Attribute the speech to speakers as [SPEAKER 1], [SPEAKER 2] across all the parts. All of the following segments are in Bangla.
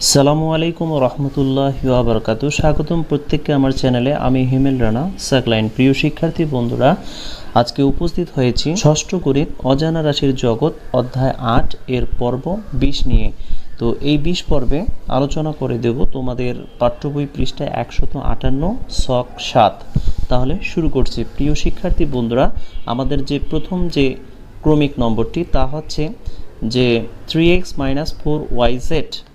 [SPEAKER 1] আসসালামু আলাইকুম ওয়া রাহমাতুল্লাহি ওয়া বারাকাতুহু। স্বাগতম প্রত্যেককে আমার চ্যানেলে। আমি হিমেল রানা সাকলাইন। প্রিয় শিক্ষার্থী বন্ধুরা, আজকে উপস্থিত হয়েছি ষষ্ঠ গণিত অজানা রাশির জগৎ অধ্যায় ৮ এর পর্ব ২০ নিয়ে। তো এই ২০ পর্বে আলোচনা করে দেব তোমাদের পাঠ্য বই পৃষ্ঠায় ১৫৮ ছক-০৭। তাহলে শুরু করছি। প্রিয় শিক্ষার্থী বন্ধুরা, আমাদের যে প্রথম যে ক্রমিক নম্বরটি তা হচ্ছে যে 3x - 4yz।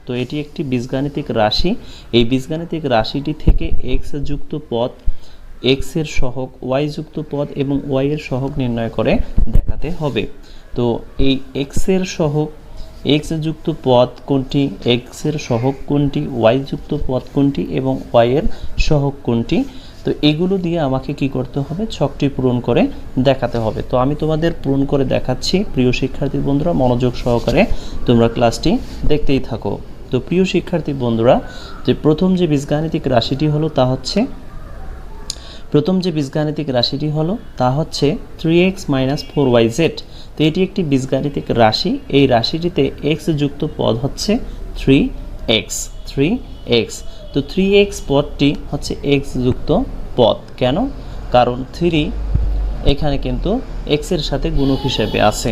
[SPEAKER 1] তো এটি একটি বীজগাণিতিক রাশি। এই বীজগাণিতিক রাশিটি থেকে x যুক্ত পদ, x এর সহগ, y যুক্ত পদ এবং y এর সহগ নির্ণয় করে দেখাতে হবে। তো এই x এর সহগ, x যুক্ত পদ কোনটি, x এর সহগ কোনটি, y যুক্ত পদ কোনটি এবং y এর সহগ কোনটি, তো এগুলো দিয়ে আমাকে কি করতে হবে, ছকটি পূরণ করে দেখাতে হবে। তো আমি তোমাদের পূরণ করে দেখাচ্ছি। প্রিয় শিক্ষার্থী বন্ধুরা, মনোযোগ সহকারে তোমরা ক্লাসটি দেখতেই থাকো। তো প্রিয় শিক্ষার্থী বন্ধুরা, যে প্রথম যে বীজগাণিতিক রাশিটি হলো তা হচ্ছে 3x - 4yz। তো এটি একটি বীজগাণিতিক রাশি। এই রাশিটিতে x যুক্ত পদ হচ্ছে 3x। তো 3x পদটি হচ্ছে x যুক্ত পদ। কেন? কারণ 3 এখানে কিন্তু x এর সাথে গুণক হিসেবে আছে।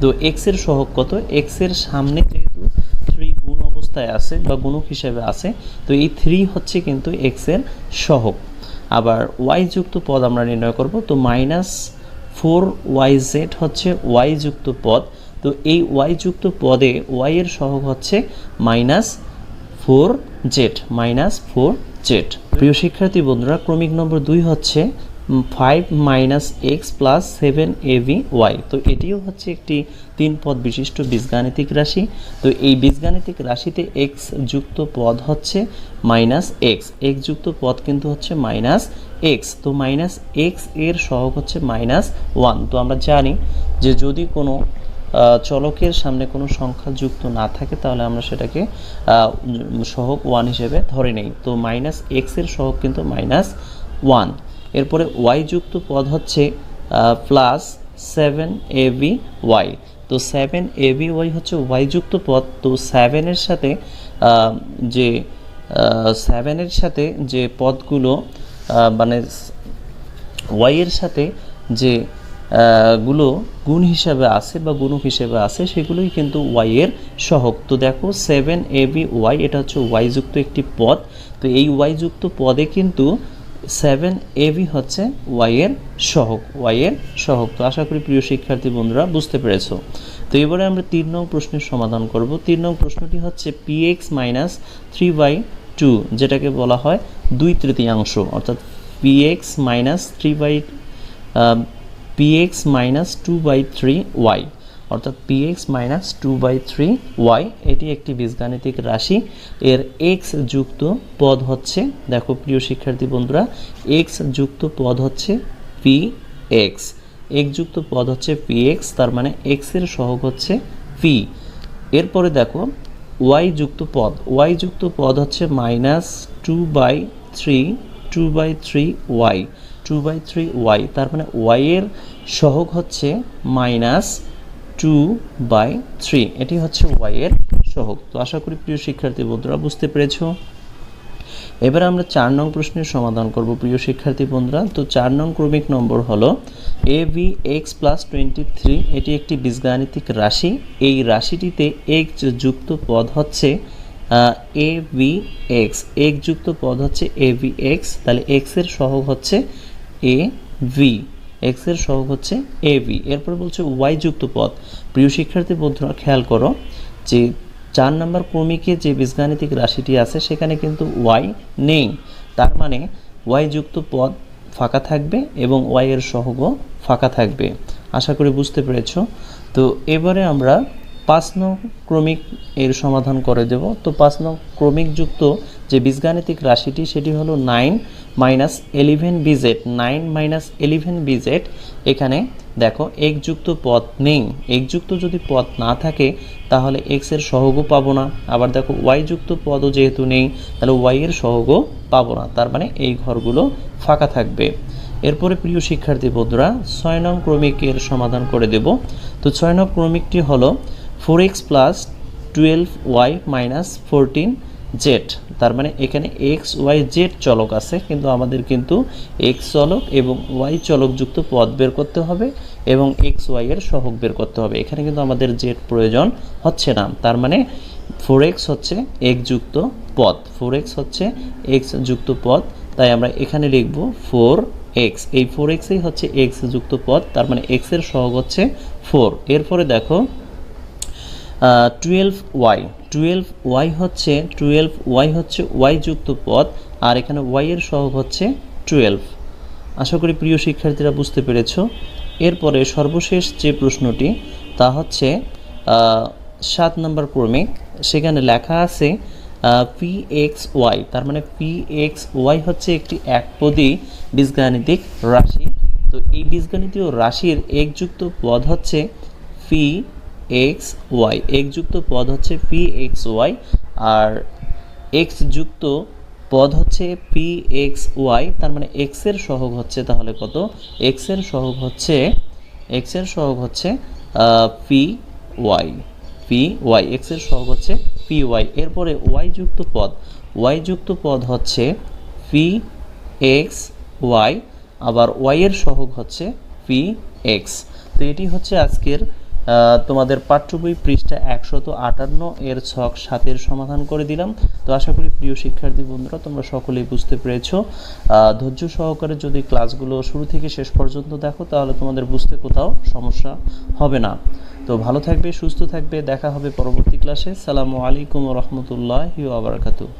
[SPEAKER 1] তো x এর সহগ কত? x এর সামনে যেহেতু 3 গুণ অবস্থায় আছে বা গুণক হিসেবে আছে, তো এই 3 হচ্ছে কিন্তু x এর সহগ। আবার y যুক্ত পদ আমরা নির্ণয় করব। তো -4yz হচ্ছে y যুক্ত পদ। তো এই y যুক্ত পদে y এর সহগ হচ্ছে -4z। প্রিয় শিক্ষার্থী বন্ধুরা, ক্রমিক নম্বর 2 হচ্ছে 5 - x + 7aby। তো এটিও হচ্ছে একটি 3 পদ বিশিষ্ট বীজগাণিতিক রাশি। তো এই বীজগাণিতিক রাশিতে x যুক্ত পদ হচ্ছে -x। x যুক্ত পদ কিন্তু হচ্ছে -x। তো -x এর সহগ হচ্ছে -1। তো আমরা জানি যে যদি কোনো চলকের সামনে কোনো সংখ্যা যুক্ত না থাকে তাহলে আমরা সেটাকে সহগ 1 হিসেবে ধরে নেই। তো -x এর সহগ কিন্তু -1। এরপরে y যুক্ত পদ হচ্ছে +7aby। তো 7aby হচ্ছে y যুক্ত পদ। তো 7 এর সাথে যে পদগুলো মানে y এর সাথে যে গুলো গুণ হিসাবে আছে বা গুণক হিসেবে আছে সেগুলোই কিন্তু y এর সহগ। তো দেখো 7aby এটা হচ্ছে y যুক্ত একটি পদ। তো এই y যুক্ত পদে কিন্তু 7ab হচ্ছে y এর সহগ। তো আশা করি প্রিয় শিক্ষার্থী বন্ধুরা বুঝতে পেরেছো। তো এবারে আমরা 3 নং প্রশ্নের সমাধান করব। 3 নং প্রশ্নটি হচ্ছে px - 3/2, যেটাকে বলা হয় 2/3, অর্থাৎ px - 2/3y, অর্থাৎ px - 2/3y। এটি একটি বীজগাণিতিক রাশি। এর x যুক্ত পদ হচ্ছে, দেখো প্রিয় শিক্ষার্থী বন্ধুরা, x যুক্ত পদ হচ্ছে px। x যুক্ত পদ হচ্ছে px, তার মানে x এর সহগ হচ্ছে p। এরপরে দেখো y যুক্ত পদ হচ্ছে -2/3y, তার মানে y এর সহগ হচ্ছে -2/3। এটি হচ্ছে y এর সহগ। তো আশা করি প্রিয় শিক্ষার্থী বন্ধুরা বুঝতে পেরেছো। এবার আমরা 4 নং প্রশ্নের সমাধান করব প্রিয় শিক্ষার্থী বন্ধুরা। তো 4 নং ক্রমিক নম্বর হলো abx + 23। এটি একটি বীজগাণিতিক রাশি। এই রাশিটিতে x যুক্ত পদ হচ্ছে avx। x যুক্ত পদ হচ্ছে avx। তাহলে x এর সহগ হচ্ছে av। এরপর বলছে y যুক্ত পদ। প্রিয় শিক্ষার্থী বন্ধুরা খেয়াল করো যে 4 নম্বর ক্রমিকে যে বীজগাণিতিক রাশিটি আছে সেখানে কিন্তু y নেই। তার মানে y যুক্ত পদ ফাঁকা থাকবে এবং y এর সহগও ফাঁকা থাকবে। আশা করি বুঝতে পেরেছো। তো এবারে আমরা 5 নং ক্রমিক এর সমাধান করে দেব। তো 5 নং ক্রমিক যুক্ত যে বীজগাণিতিক রাশিটি সেটি হলো 9 - 11bz। 9 - 11bz। এখানে দেখো x যুক্ত পদ নেই। x যুক্ত যদি পদ না থাকে তাহলে x এর সহগও পাবো না। আবার দেখো y যুক্ত পদও যেহেতু নেই তাহলে y এর সহগও পাবো না। তার মানে এই ঘরগুলো ফাঁকা থাকবে। এরপরে প্রিয় শিক্ষার্থী বন্ধুরা 6 নং ক্রমিকের সমাধান করে দেব। তো 6 নং ক্রমিকটি হলো 4x + 12y মাইনাস 14z, তার মানে এখানে এক্স ওয়াই জেড চলক আছে, কিন্তু আমাদের কিন্তু এক্স চলক এবং ওয়াই চলকযুক্ত পদ বের করতে হবে এবং এক্স ওয়াই এর সহগ বের করতে হবে। এখানে কিন্তু আমাদের জেড প্রয়োজন হচ্ছে না, তার মানে 4x হচ্ছে এক্স যুক্ত পদ, 4x হচ্ছে এক্স যুক্ত পদ, তাই আমরা এখানে লিখব 4x। এই 4xই হচ্ছে এক্স যুক্ত পদ, তার মানে x এর সহগ হচ্ছে 4। এরপরে দেখো 12y হচ্ছে y যুক্ত পদ, আর এখানে y এর সহগ হচ্ছে 12। আশা করি প্রিয় শিক্ষার্থীরা বুঝতে পেরেছ। এরপরে সর্বশেষ যে প্রশ্নটি তা হচ্ছে 7 নম্বর ক্রমিক, সেখানে লেখা আছে pxy, তার মানে pxy হচ্ছে একটি একপদী বীজগাণিতিক রাশি। তো এই বীজগাণিতীয় রাশির একযুক্ত পদ হচ্ছে pxy, একযুক্ত পদ হচ্ছে pxy, আর x যুক্ত পদ হচ্ছে pxy, তার মানে x এর সহগ হচ্ছে তাহলে কত? x এর সহগ হচ্ছে py, x এর সহগ হচ্ছে py। এরপরে y যুক্ত পদ হচ্ছে pxy, আবার y এর সহগ হচ্ছে px। তো এটি হচ্ছে আজকের তোমাদের পাঠ্য বই পৃষ্ঠা 158 এর ছক 7 সমাধান করে দিলাম। তো আশা করি প্রিয় শিক্ষার্থী বন্ধুরা তোমরা সকলেই বুঝতে পেরেছো। ধৈর্য সহকারে যদি ক্লাসগুলো শুরু থেকে শেষ পর্যন্ত দেখো তাহলে তোমাদের বুঝতে কোথাও সমস্যা হবে না। তো ভালো থাকবে, সুস্থ থাকবে, দেখা হবে পরবর্তী ক্লাসে। আসসালামু আলাইকুম ওয়া রাহমাতুল্লাহি ওয়া বারাকাতুহু।